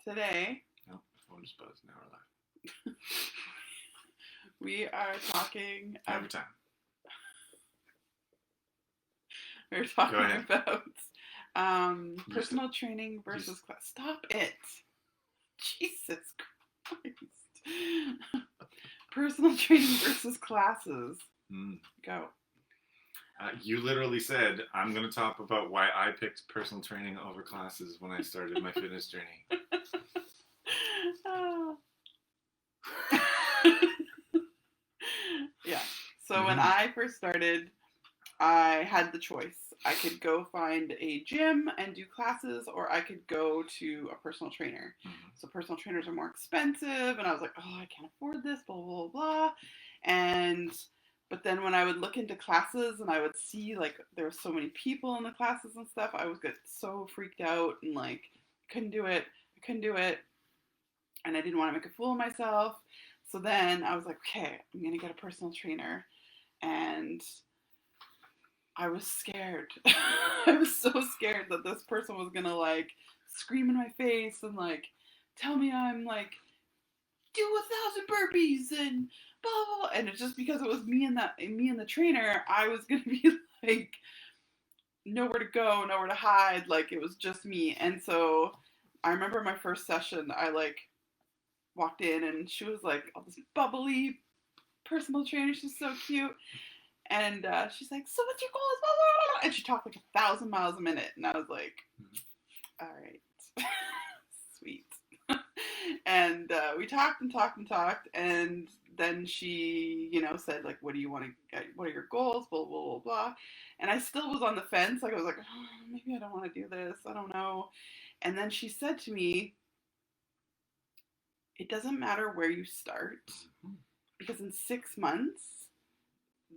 Today, No, phone just buzzed. Now we're live. we are talking. Every time. We're talking Go ahead. about personal training versus class. Stop it! Jesus Christ! Personal training versus classes. Go. You literally said, I'm going to talk about why I picked personal training over classes when I started my fitness journey. Yeah. So when I first started, I had the choice. I could go find a gym and do classes, or I could go to a personal trainer. Mm-hmm. So personal trainers are more expensive, and I was like, oh, I can't afford this, blah, blah, blah. But then when I would look into classes and I would see like there were so many people in the classes and stuff, I would get so freaked out and like couldn't do it. I couldn't do it. And I didn't want to make a fool of myself. So then I was like, okay, I'm going to get a personal trainer. And I was scared. I was so scared that this person was going to like scream in my face and like tell me I'm like, do 1,000 burpees and blah, blah, blah. And it's just because it was me and the trainer, I was going to be like nowhere to go, nowhere to hide. Like it was just me. And so I remember my first session, I like walked in and she was like all this bubbly personal trainer. She's so cute. And she's like, so what's your goal? Blah, blah, blah. And she talked like 1,000 miles a minute. And I was like, all right, sweet. And we talked and talked and talked. And then she, said like, what do you want to get? What are your goals? Blah, blah, blah, blah. And I still was on the fence. Like I was like, oh, maybe I don't want to do this. I don't know. And then she said to me, it doesn't matter where you start, because in 6 months,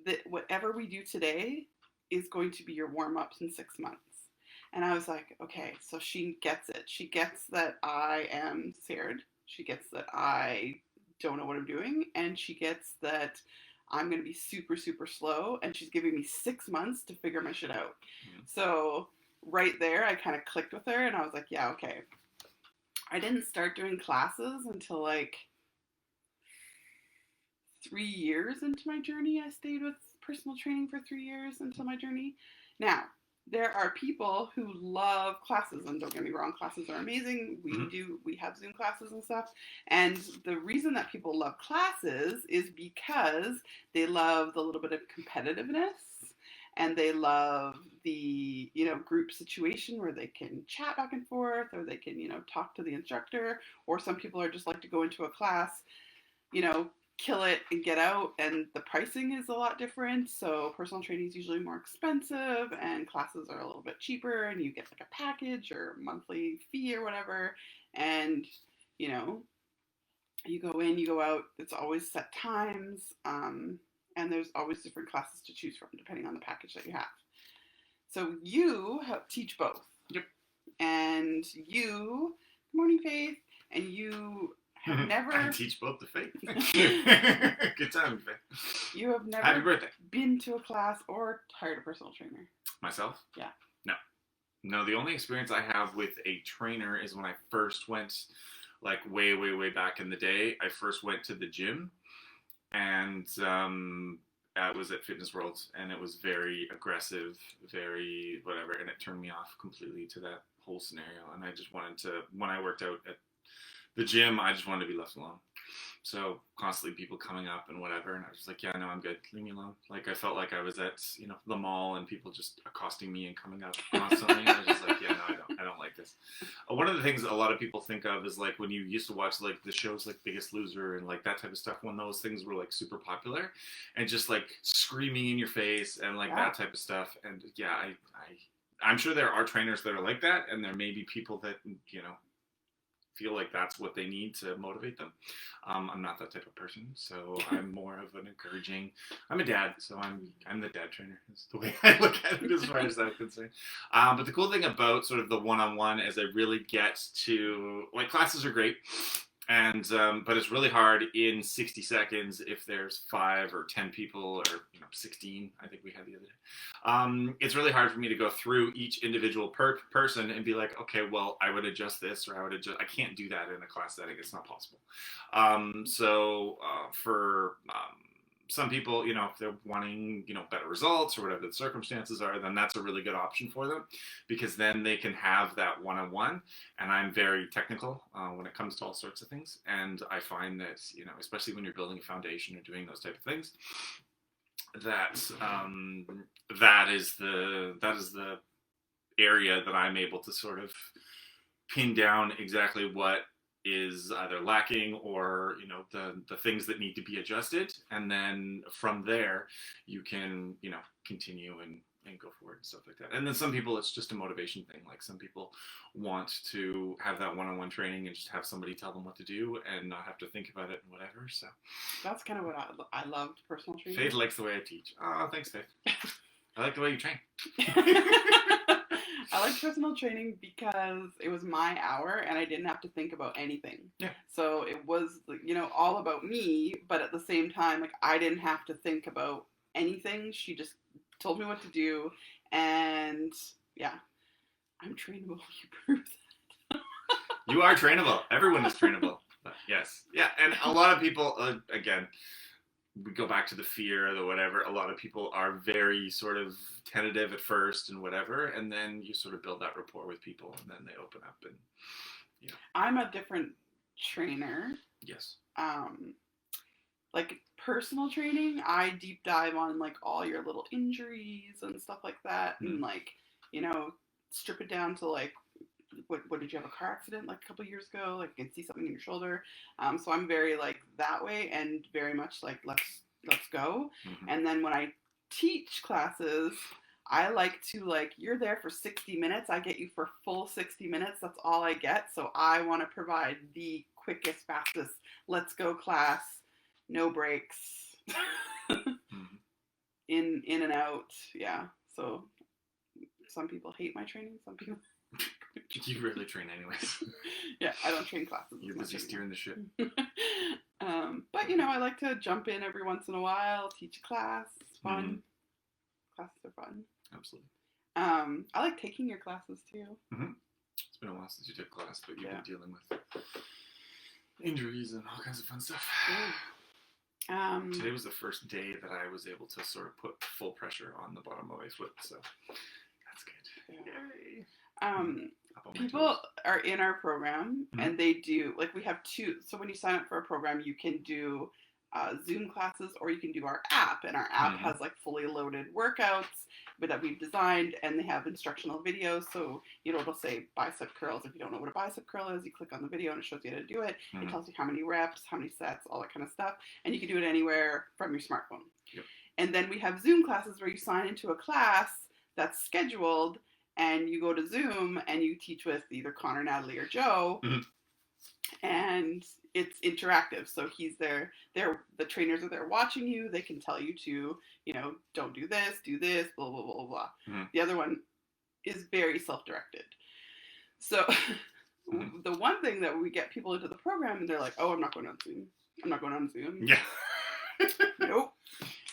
that whatever we do today is going to be your warm-ups in 6 months. And I was like, okay, so she gets it. She gets that I am scared. She gets that I don't know what I'm doing. And she gets that I'm going to be super, super slow. And she's giving me 6 months to figure my shit out. Mm-hmm. So right there, I kind of clicked with her and I was like, yeah, okay. I didn't start doing classes until like 3 years into my journey. I stayed with personal training for 3 years until my journey. Now, there are people who love classes, and don't get me wrong, classes are amazing. We have Zoom classes and stuff. And the reason that people love classes is because they love the little bit of competitiveness, and they love the, group situation where they can chat back and forth, or they can, talk to the instructor, or some people are just like to go into a class, kill it and get out, and the pricing is a lot different. So personal training is usually more expensive and classes are a little bit cheaper, and you get like a package or monthly fee or whatever. And you go in, you go out, it's always set times, and there's always different classes to choose from depending on the package that you have. So you teach both. Yep. And you, good morning, Faith, and you have never... I teach both the Faith. Good time, Faith. You have never Happy birthday. Been to a class or hired a personal trainer? Myself? Yeah. No, the only experience I have with a trainer is when I first went, like way, way, way back in the day. I first went to the gym, and it was at Fitness World, and it was very aggressive, very whatever, and it turned me off completely to that whole scenario. And I just wanted to, when I worked out at the gym, I just wanted to be left alone. So constantly people coming up and whatever, and I was just like, yeah, no, I'm good, leave me alone. Like I felt like I was at, the mall, and people just accosting me and coming up constantly. And I was just like, yeah, no, I don't like this. One of the things a lot of people think of is like when you used to watch like the shows like Biggest Loser and like that type of stuff, when those things were like super popular, and just like screaming in your face and like that type of stuff. And yeah, I'm sure there are trainers that are like that, and there may be people that feel like that's what they need to motivate them. I'm not that type of person, so I'm more of an encouraging. I'm a dad, so I'm the dad trainer. Is the way I look at it as far as I'm concerned. But the cool thing about sort of the one-on-one is I really get to, like, classes are great, And but it's really hard in 60 seconds if there's 5 or 10 people, or 16 I think we had the other day. It's really hard for me to go through each individual person and be like, okay, well, I would adjust this, or I can't do that in a class setting. It's not possible. For some people, if they're wanting, better results or whatever the circumstances are, then that's a really good option for them, because then they can have that one-on-one. And I'm very technical when it comes to all sorts of things. And I find that, especially when you're building a foundation or doing those type of things, that that is the area that I'm able to sort of pin down exactly what is either lacking, or the things that need to be adjusted, and then from there you can continue and go forward and stuff like that. And then some people, it's just a motivation thing. Like, some people want to have that one-on-one training and just have somebody tell them what to do and not have to think about it and whatever. So that's kind of what I loved personal training. Faith likes the way I teach. Oh, thanks, Faith. I like the way you train. I like personal training because it was my hour and I didn't have to think about anything. Yeah. So it was, all about me, but at the same time, like, I didn't have to think about anything. She just told me what to do, and yeah, I'm trainable. You prove that. You are trainable. Everyone is trainable. But yes. Yeah, and a lot of people, again, we go back to the fear or the whatever. A lot of people are very sort of tentative at first and whatever, and then you sort of build that rapport with people, and then they open up. And I'm a different trainer. Yes. Like, personal training, I deep dive on like all your little injuries and stuff like that, and like, strip it down to like, what did you have a car accident like a couple years ago? Like, you can see something in your shoulder. So I'm very like that way, and very much like let's go. Mm-hmm. And then when I teach classes, I like to, like, you're there for 60 minutes. I get you for full 60 minutes. That's all I get. So I want to provide the quickest, fastest, let's go class, no breaks, in and out. Yeah. So some people hate my training. Some people. You really train anyways. Yeah, I don't train classes. You're busy steering the ship. But I like to jump in every once in a while, teach a class. It's fun. Mm-hmm. Classes are fun. Absolutely. I like taking your classes too. Mm-hmm. It's been a while since you took class, but you've been dealing with injuries and all kinds of fun stuff. Today was the first day that I was able to sort of put full pressure on the bottom of my foot, so that's good. Yeah. Yay. People are in our program, and they do, like, we have two. So when you sign up for a program, you can do Zoom classes, or you can do our app, and our app has like fully loaded workouts that we've designed, and they have instructional videos. So it'll say bicep curls. If you don't know what a bicep curl is, you click on the video and it shows you how to do it. It tells you how many reps, how many sets, all that kind of stuff, and you can do it anywhere from your smartphone. Yep. And then we have Zoom classes where you sign into a class that's scheduled, and you go to Zoom and you teach with either Conor, Natalie, or Joe. And it's interactive. So he's there. The trainers are there watching you. They can tell you to, don't do this, blah, blah, blah, blah. The other one is very self-directed. So the one thing that we get people into the program, and they're like, oh, I'm not going on Zoom. I'm not going on Zoom. Yeah. Nope.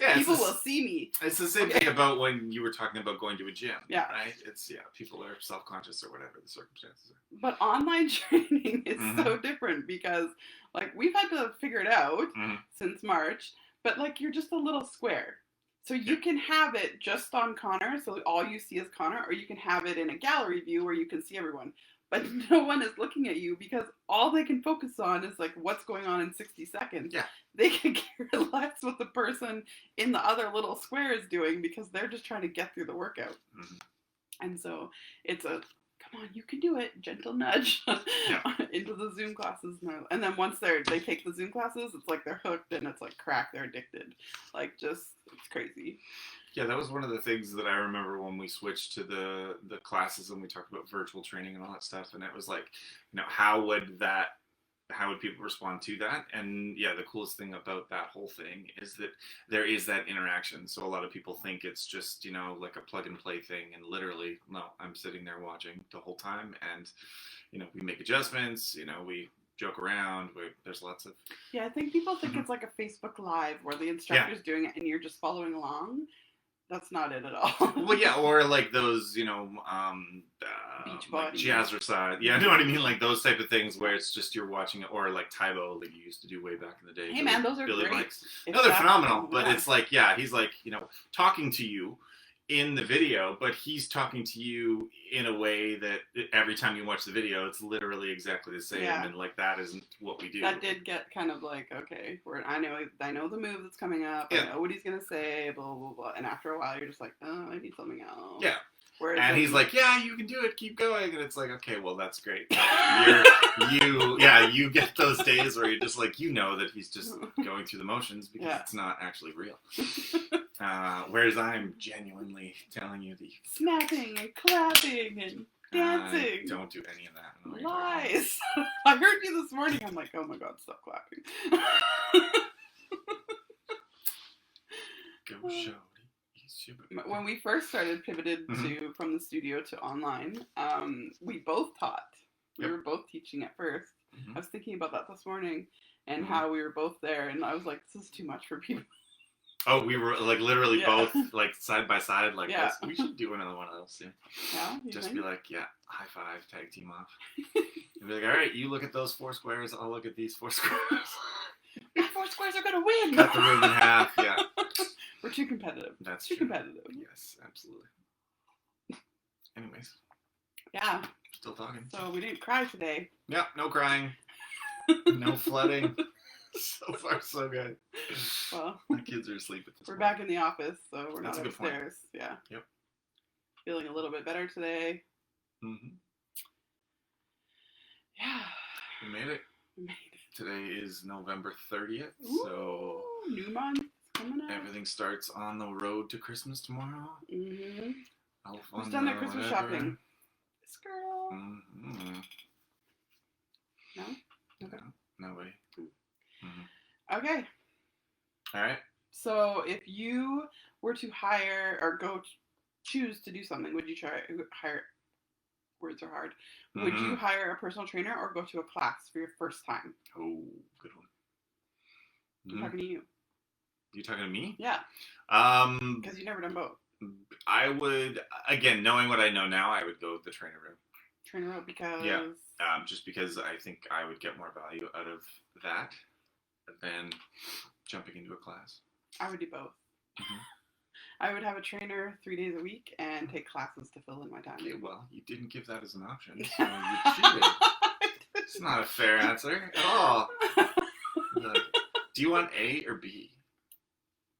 Yeah, people will see me. It's the same thing about when you were talking about going to a gym. Yeah. Right? It's, people are self-conscious or whatever the circumstances are. But online training is so different because, like, we've had to figure it out since March, but, like, you're just a little square. So you can have it just on Conor, so all you see is Conor, or you can have it in a gallery view where you can see everyone. But no one is looking at you because all they can focus on is, like, what's going on in 60 seconds. Yeah. They can care less what the person in the other little square is doing because they're just trying to get through the workout. And so it's a, come on, you can do it, gentle nudge into the Zoom classes. And then once they take the Zoom classes, it's like they're hooked and it's like crack, they're addicted. Like, just, it's crazy. Yeah, that was one of the things that I remember when we switched to the classes and we talked about virtual training and all that stuff. And it was like, how would people respond to that? And yeah, the coolest thing about that whole thing is that there is that interaction. So a lot of people think it's just, like a plug and play thing. And literally, no, I'm sitting there watching the whole time. And, we make adjustments, we joke around. There's lots of Yeah, I think people think it's like a Facebook Live where the instructor's doing it and you're just following along. That's not it at all. well, yeah, or like those, you know, Beach like body. jazzercise. Yeah, you know what I mean? Like those type of things where it's just you're watching it, or like Tybo, like you used to do way back in the day. Hey man, those are Billy great. Mike's. No, they're phenomenal. But it's like, yeah, he's like, you know, talking to you in the video, but he's talking to you in a way that every time you watch the video, it's literally exactly the same, and like that isn't what we do. That did get kind of like, okay, I know the move that's coming up. I know what he's gonna say, blah blah blah. And after a while, you're just like, oh, I need something else. Yeah. Whereas and he's like, yeah, you can do it, keep going, and it's like, okay, well, that's great. You get those days where you're just like, you know that he's just going through the motions because it's not actually real. Whereas I'm genuinely telling you that you snapping and clapping and dancing. Don't do any of that. No, lies. I heard you this morning. I'm like, oh my god, stop clapping. Go show. When we first started pivoted to from the studio to online, we both taught. We were both teaching at first. I was thinking about that this morning and how we were both there, and I was like, this is too much for people. Oh, we were like literally both like side by side like this. We should do another one of those soon. Yeah, just be like, high five, tag team off. And be like, all right, you look at those 4 squares, I'll look at these 4 squares. My 4 squares are gonna win. Cut the room in half. Yeah. We're too competitive. That's too competitive. Yes, absolutely. Anyways. Yeah. Still talking. So we didn't cry today. Yep, no crying. No flooding. So far, so good. Well, my kids are asleep at this We're point. back in the office, so we're That's not upstairs. Yeah. Yep. Feeling a little bit better today. Mm-hmm. Yeah. We made it. Today is November 30th, so new month coming up. Everything starts on the road to Christmas tomorrow. Mm-hmm. Who's done their Christmas shopping? This girl. Mm-hmm. No? Okay. No way. Mm-hmm. Okay. All right. So if you were to hire or choose to do something, would you hire? Words are hard. Would you hire a personal trainer or go to a class for your first time? Oh, good one. I'm talking to you. You talking to me? Yeah. Because you've never done both. I would, again, knowing what I know now, I would go the trainer route. Trainer route because? Yeah. Just because I think I would get more value out of that than jumping into a class. I would do both. Mm-hmm. I would have a trainer 3 days a week and take classes to fill in my time. Okay, well, you didn't give that as an option, so you cheated. It's not a fair answer at all. Like, do you want A or B?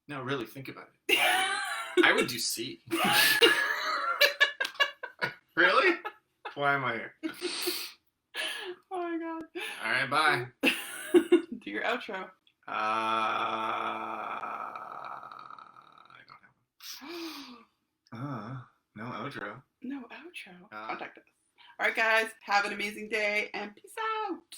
No, really, think about it. I would do C. Really? Why am I here? Oh my god. All right, bye. Do your outro. No outro. No outro. Contact us. All right, guys. Have an amazing day and peace out.